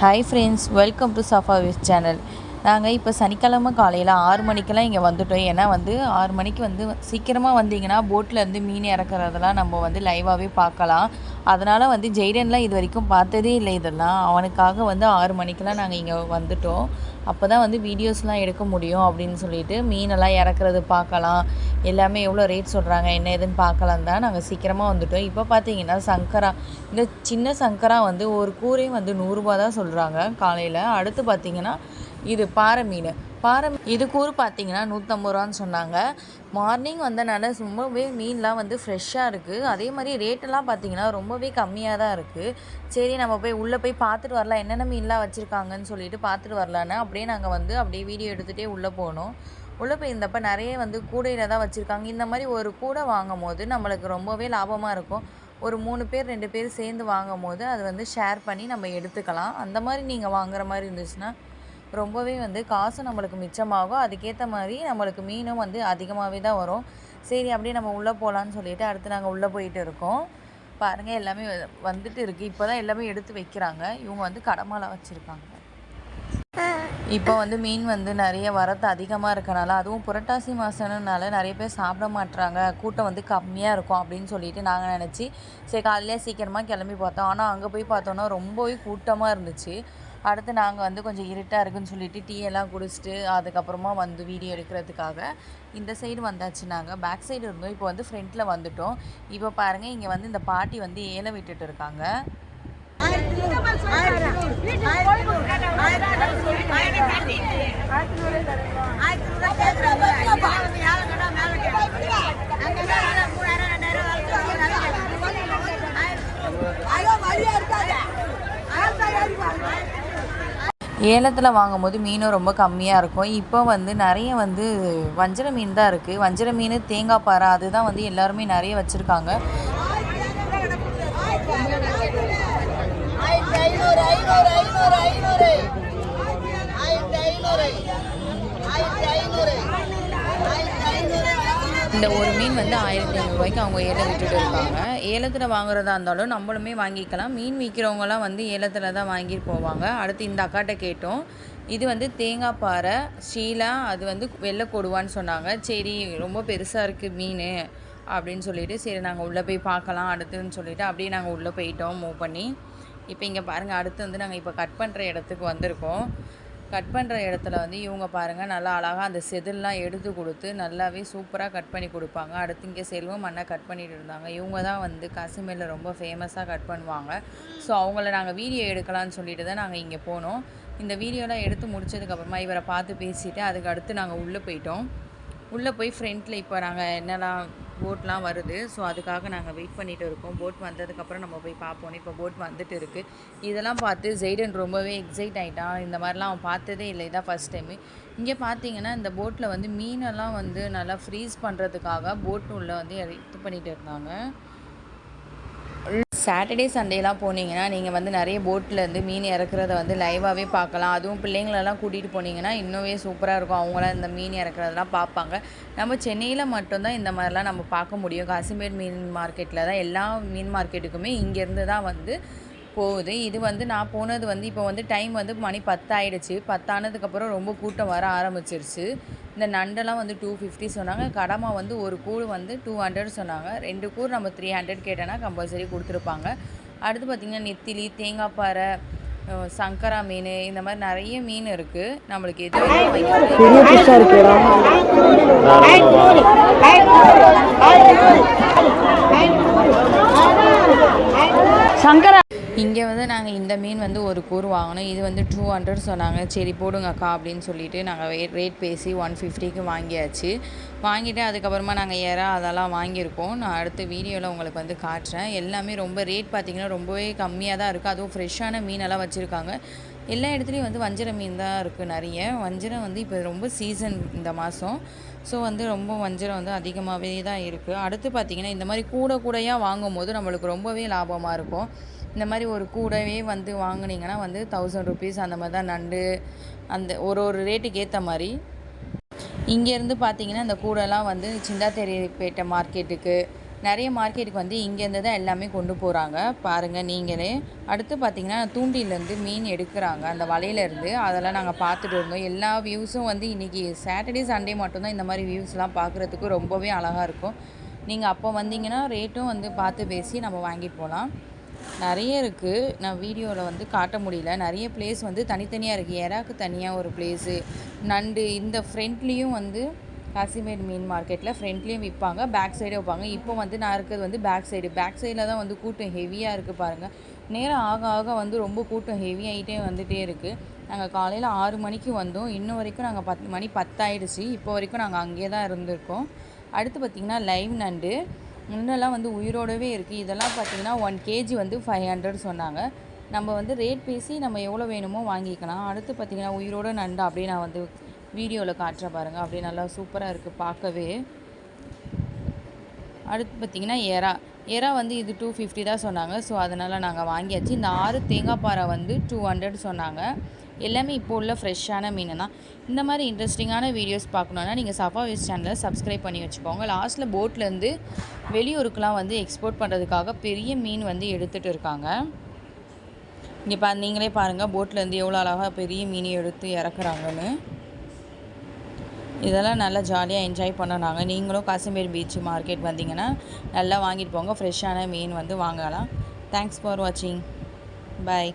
Hi friends, welcome to சஃபாவிஸ் channel. நாங்கள் இப்போ சனிக்கிழமை காலையில் 6 மணிக்கெல்லாம் இங்கே வந்துட்டோம். ஏன்னா 6 மணிக்கு சீக்கிரமாக வந்தீங்கன்னா போட்டில் மீன் இறக்குறதெல்லாம் நம்ம லைவாகவே பார்க்கலாம். அதனால் ஜெய்டன்லாம் இது வரைக்கும் பார்த்ததே இல்லை. இதெல்லாம் அவனுக்காக 6 மணிக்கெல்லாம் நாங்கள் இங்கே வந்துட்டோம். அப்போ தான் வீடியோஸ்லாம் எடுக்க முடியும் அப்படின்னு சொல்லிட்டு மீனெல்லாம் இறக்குறது பார்க்கலாம், எல்லாமே எவ்வளோ ரேட் சொல்கிறாங்க என்ன ஏதுன்னு பார்க்கலாம் தான் நாங்கள் சீக்கிரமாக வந்துட்டோம். இப்போ பார்த்தீங்கன்னா சங்கரா, இந்த சின்ன சங்கரா ஒரு கூரே 100 தான் சொல்கிறாங்க காலையில். அடுத்து பார்த்தீங்கன்னா இது பாறை மீன், இது கூறு பார்த்தீங்கன்னா 150 ரூபான்னு சொன்னாங்க. மார்னிங் வந்தனால ரொம்பவே மீன்லாம் ஃப்ரெஷ்ஷாக இருக்குது. அதே மாதிரி ரேட்டெல்லாம் பார்த்தீங்கன்னா ரொம்பவே கம்மியாக தான் இருக்குது. சரி நம்ம போய் உள்ளே போய் பார்த்துட்டு வரலாம், என்னென்ன மீன்லாம் வச்சுருக்காங்கன்னு சொல்லிட்டு பார்த்துட்டு வரலான்னு அப்படியே நாங்கள் அப்படியே வீடியோ எடுத்துகிட்டே உள்ளே போனோம். உள்ளே போய் இருந்தப்போ நிறைய கூடையில் தான் வச்சுருக்காங்க. இந்த மாதிரி ஒரு கூடை வாங்கும் போது நம்மளுக்கு ரொம்பவே லாபமாக இருக்கும். ஒரு 3 பேர் 2 பேர் சேர்ந்து வாங்கும் போது அது ஷேர் பண்ணி நம்ம எடுத்துக்கலாம். அந்த மாதிரி நீங்கள் வாங்குற மாதிரி இருந்துச்சுன்னா ரொம்பவே காசும் நம்மளுக்கு மிச்சமாகும். அதுக்கேற்ற மாதிரி நம்மளுக்கு மீனும் அதிகமாகவே தான் வரும். சரி அப்படியே நம்ம உள்ளே போகலான்னு சொல்லிவிட்டு அடுத்து நாங்கள் உள்ளே போயிட்டு இருக்கோம். பாருங்கள் எல்லாமே வந்துட்டு இருக்குது. இப்போ தான் எல்லாமே எடுத்து வைக்கிறாங்க. இவங்க கடமாலாம் வச்சுருக்காங்க. இப்போ மீன் நிறைய வரத்து அதிகமாக இருக்கனால, அதுவும் புரட்டாசி மாதம்னால நிறைய பேர் சாப்பிட மாட்டுறாங்க, கூட்டம் கம்மியாக இருக்கும் அப்படின்னு சொல்லிட்டு நாங்கள் நினச்சி சரி காலையிலே சீக்கிரமாக கிளம்பி பார்த்தோம். ஆனால் அங்கே போய் பார்த்தோன்னா ரொம்பவே கூட்டமாக இருந்துச்சு. அடுத்து நாங்கள் கொஞ்சம் இருட்டாக இருக்குதுன்னு சொல்லிட்டு டீ எல்லாம் குடிச்சிட்டு அதுக்கப்புறமா வீடியோ எடுக்கிறதுக்காக இந்த சைடு வந்தாச்சு. நாங்கள் பேக் சைடு இருந்தோம், இப்போ ஃப்ரண்ட்டில் வந்துட்டோம். இப்போ பாருங்கள் இங்கே இந்த பாட்டி ஏலம் விட்டுட்டு இருக்காங்க. ஏலத்தில் வாங்கும் போது மீனும் ரொம்ப கம்மியாக இருக்கும். இப்போ நிறைய வஞ்சர மீன் தான் இருக்குது. வஞ்சர மீன், தேங்காய் பாறை, அதுதான் எல்லாருமே நிறைய வச்சுருக்காங்க. இந்த ஒரு மீன் 1500 ரூபாய்க்கு அவங்க ஏலம் விட்டுட்டு இருக்காங்க. ஏலத்தில் வாங்குறதா இருந்தாலும் நம்மளுமே வாங்கிக்கலாம். மீன் விற்கிறவங்களாம் ஏலத்தில் தான் வாங்கிட்டு போவாங்க. அடுத்து இந்த அக்காட்ட கேட்டோம். இது தேங்காய் பாறை, ஷீலா, அது வெள்ளை கொடுவான்னு சொன்னாங்க. சரி ரொம்ப பெருசாக இருக்குது மீன் அப்படின்னு சொல்லிட்டு சரி நாங்கள் உள்ளே போய் பார்க்கலாம் அடுத்துன்னு சொல்லிவிட்டு அப்படியே நாங்கள் உள்ளே போயிட்டோம் மூவ் பண்ணி. இப்போ இங்கே பாருங்கள், அடுத்து நாங்கள் இப்போ கட் பண்ணுற இடத்துக்கு வந்திருக்கோம். கட் பண்ணுற இடத்துல இவங்க பாருங்கள் நல்லா அழகாக அந்த செதில்லாம் எடுத்து கொடுத்து நல்லாவே சூப்பராக கட் பண்ணி கொடுப்பாங்க. அடுத்து இங்கே செல்வம் அண்ணா கட் பண்ணிட்டு இருந்தாங்க. இவங்க தான் காசிமேரில் ரொம்ப ஃபேமஸாக கட் பண்ணுவாங்க. ஸோ அவங்கள நாங்கள் வீடியோ எடுக்கலான்னு சொல்லிட்டு தான் நாங்கள் இங்கே போனோம். இந்த வீடியோலாம் எடுத்து முடிச்சதுக்கப்புறமா இவரை பார்த்து பேசிவிட்டு அதுக்கு அடுத்து நாங்கள் உள்ளே போயிட்டோம். உள்ளே போய் ஃப்ரண்ட்டில் இப்போ நாங்கள் என்னெல்லாம் போட்லாம் வருது, ஸோ அதுக்காக நாங்கள் வெயிட் பண்ணிகிட்டு இருக்கோம். போட் வந்ததுக்கப்புறம் நம்ம போய் பார்ப்போம். இப்போ போட் வந்துட்டு இருக்குது. இதெல்லாம் பார்த்து ஜெய்டன் ரொம்பவே எக்ஸைட் ஆகிட்டான். இந்த மாதிரிலாம் அவன் பார்த்ததே இல்லை, இதான் ஃபஸ்ட் டைமு. இங்கே பார்த்தீங்கன்னா இந்த போட்டில் மீனெல்லாம் நல்லா ஃப்ரீஸ் பண்ணுறதுக்காக போட்டு உள்ளே இது பண்ணிகிட்டு இருந்தாங்க. சாட்டர்டே சண்டேலாம் போனீங்கன்னா நீங்கள் நிறைய போட்டில் மீன் இறக்குறத லைவாகவே பார்க்கலாம். அதுவும் பிள்ளைங்களெல்லாம் கூட்டிகிட்டு போனீங்கன்னா இன்னுமே சூப்பராக இருக்கும். அவங்களாம் இந்த மீன் இறக்குறதெல்லாம் பார்ப்பாங்க. நம்ம சென்னையில் மட்டும்தான் இந்த மாதிரிலாம் நம்ம பார்க்க முடியும். காசிமேர் மீன் மார்க்கெட்டில் தான் எல்லா மீன் மார்க்கெட்டுக்குமே இங்கேருந்து தான் போகுது. இது நான் போனது இப்போ டைம் மணி 10 ஆகிடுச்சு. 10 ஆனதுக்கப்புறம் ரொம்ப கூட்டம் வர ஆரம்பிச்சிருச்சு. இந்த நண்டெல்லாம் 250 சொன்னாங்க. கடமா ஒரு கூழ் 200 சொன்னாங்க. 2 கூழ் நம்ம 300 கேட்டோன்னா கம்பல்சரி கொடுத்துருப்பாங்க. அடுத்து பார்த்திங்கன்னா நெத்திலி, தேங்காய் பாறை, சங்கரா மீன், இந்த மாதிரி நிறைய மீன் இருக்குது. நம்மளுக்கு சங்கரா இங்கே நாங்கள் இந்த மீன் ஒரு கூறு வாங்கினோம். இது 200 சொன்னாங்க. சரி போடுங்க அக்கா அப்படின்னு சொல்லிட்டு நாங்கள் ரேட் பேசி 150க்கு வாங்கியாச்சு. வாங்கிட்டு அதுக்கப்புறமா நாங்கள் அதெல்லாம் வாங்கியிருக்கோம். நான் அடுத்த வீடியோவில் உங்களுக்கு காட்டுறேன். எல்லாமே ரொம்ப ரேட் பார்த்திங்கன்னா ரொம்பவே கம்மியாக தான் இருக்குது. அதுவும் ஃப்ரெஷ்ஷான மீனெல்லாம் வச்சுருக்காங்க. எல்லா இடத்துலையும் வஞ்சர மீன் தான் இருக்குது நிறைய. வஞ்சரம் இப்போ ரொம்ப சீசன் இந்த மாதம். ஸோ ரொம்ப வஞ்சரம் அதிகமாகவே தான் இருக்குது. அடுத்து பார்த்திங்கன்னா இந்த மாதிரி கூடையாக வாங்கும் போது நம்மளுக்கு ரொம்பவே லாபமாக இருக்கும். இந்த மாதிரி ஒரு கூடவே வாங்கினீங்கன்னா 1000 ருபீஸ் அந்த மாதிரி தான் நண்டு, அந்த ஒரு ரேட்டுக்கு ஏற்ற மாதிரி. இங்கேருந்து பார்த்தீங்கன்னா இந்த கூடைலாம் சிந்தாத்தேரிப்பேட்டை மார்க்கெட்டுக்கு, நிறைய மார்க்கெட்டுக்கு வந்து இங்கேருந்து தான் எல்லாமே கொண்டு போகிறாங்க பாருங்கள் நீங்களே. அடுத்து பார்த்திங்கன்னா தூண்டிலேருந்து மீன் எடுக்கிறாங்க அந்த வலையிலேருந்து, அதெல்லாம் நாங்கள் பார்த்துட்டு இருந்தோம். எல்லா வியூஸும் வந்து இன்றைக்கி சாட்டர்டே சண்டே மட்டும்தான் இந்த மாதிரி வியூஸ்லாம் பார்க்குறதுக்கு ரொம்பவே அழகாக இருக்கும். நீங்கள் அப்போ வந்தீங்கன்னா ரேட்டும் வந்து பார்த்து பேசி நம்ம வாங்கிட்டு போகலாம். நிறைய இருக்குது, நான் வீடியோவில் வந்து காட்ட முடியல. நிறைய பிளேஸ் வந்து தனித்தனியாக இருக்குது. எறாக்கு தனியாக ஒரு பிளேஸு, நண்டு இந்த ஃப்ரண்ட்லேயும் வந்து காசிமேடு மீன் மார்க்கெட்டில் ஃப்ரண்ட்லேயும் விற்பாங்க, பேக் சைடே வைப்பாங்க. இப்போ வந்து நான் இருக்கிறது வந்து பேக் சைடில் தான் வந்து கூட்டம் ஹெவியாக இருக்குது பாருங்கள். நேரம் ஆக ஆக வந்து ரொம்ப கூட்டம் ஹெவியாகிட்டே வந்துகிட்டே இருக்குது. நாங்கள் காலையில் 6 மணிக்கு வந்தோம், இன்னும் வரைக்கும் நாங்கள் 10 ஆகிடுச்சு. இப்போ வரைக்கும் நாங்கள் அங்கேயே தான் இருந்திருக்கோம். அடுத்து பார்த்திங்கன்னா லைவ் நண்டு முன்னெல்லாம் வந்து உயிரோடவே இருக்குது. இதெல்லாம் பார்த்திங்கன்னா 1 kg வந்து 500 சொன்னாங்க. நம்ம வந்து ரேட் பேசி நம்ம எவ்வளோ வேணுமோ வாங்கிக்கலாம். அடுத்து பார்த்திங்கன்னா உயிரோட நண்டு அப்படியே நான் வந்து வீடியோவில் காட்டுறேன் பாருங்கள், அப்படியே நல்லா சூப்பராக இருக்குது பார்க்கவே. அடுத்து பார்த்திங்கன்னா எறா வந்து இது 250 தான் சொன்னாங்க. ஸோ அதனால் நாங்கள் வாங்கியாச்சு. இந்த 6 தேங்காய் பாறை வந்து 200 சொன்னாங்க. எல்லாமே இப்போ உள்ள ஃப்ரெஷ்ஷான மீன் தான். இந்த மாதிரி இன்ட்ரெஸ்டிங்கான வீடியோஸ் பார்க்கணுன்னா நீங்கள் சஃபா விஸ் சேனலை சப்ஸ்கிரைப் பண்ணி வச்சுக்கோங்க. லாஸ்ட்டில் போட்லேருந்து வெளியூருக்கெலாம் வந்து எக்ஸ்போர்ட் பண்ணுறதுக்காக பெரிய மீன் வந்து எடுத்துகிட்டு இருக்காங்க. இங்கே நீங்களே பாருங்கள், போட்லேருந்து எவ்வளோ அழகாக பெரிய மீன் எடுத்து இறக்குறாங்கன்னு. இதெல்லாம் நல்லா ஜாலியாக என்ஜாய் பண்ணோம் நாங்கள். நீங்களும் காசிமேடு பீச் மார்க்கெட் வந்தீங்கன்னா நல்லா வாங்கிட்டு போங்க, ஃப்ரெஷ்ஷான மீன் வந்து வாங்கலாம். தேங்க்ஸ் ஃபார் வாட்சிங். பாய்.